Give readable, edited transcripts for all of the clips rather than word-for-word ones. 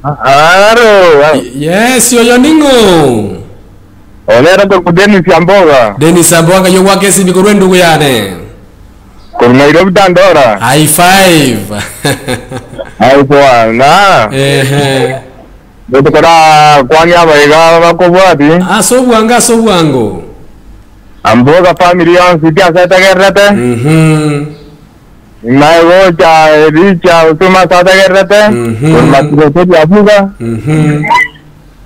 Aro. Yes, yo ningo. Olera kwa Dennis Amboga. Dennis Amboga yo wake si biko ndugu yane. Kwa Nairobi Dandora. High five. High five na. Ndio kwa kwani abaiga bakobwati. So bwango. Amboga family yangu sitia sasa gerete. Nayo cha richa utuma sasa gerete. Kwa mativo ya buga.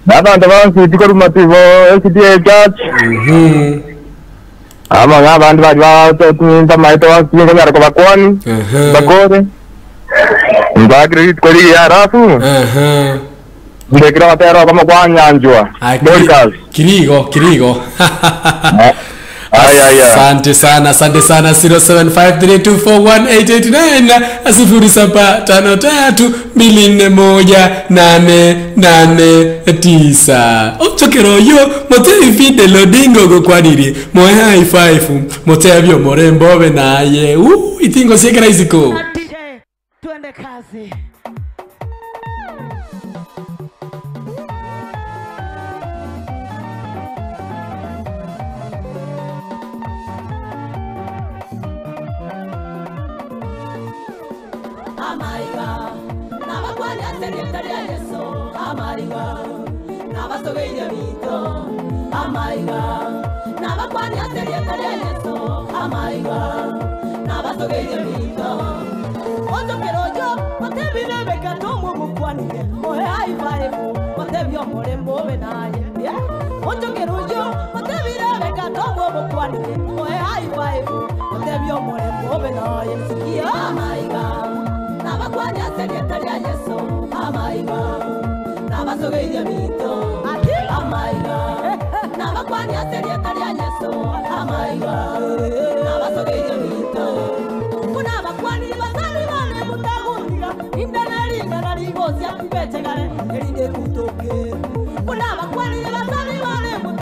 Baba ndabantu sikuru mativo SDA church. Ama ngabantu bajwa tuninta maito wasinga ngara kwa kwani. Bakore. Ndagri kweli ya rafu. Ndekira watero kama kwa nyanjwa. Kirigo. Asante sana 0753241889 asifuri 753241889 ochokero yo mote fide lodingo go kwadiri mo high five mote abyo morembo be naye itingo siekera iziko twende kazi. Amaiga, nabakwani aserikali ya Yesu. Amaiga, nabasogeire bito. Amaiga, nabakwani aserikali ya Yesu. Amaiga, nabasogeire bito. Ojo kerojo, matebine bekatomwe mukwanire. Mohe high five, matebyo morembo benaye. Ojo kerojo, matebine bekatomwe mukwanire. Mohe high five, matebyo morembo benaye. Sikia amaiga. Nabakwani aserikali ya Yesu. Amaiga, nabasogeire bito. Amaiga, nabakwani aserikali ya Yesu. Amaiga, nabasogeire bito. Kuna bakwani basali bane mutagundira. Indana linga na ligosia betegare elinde kutoke. Kuna bakwani basali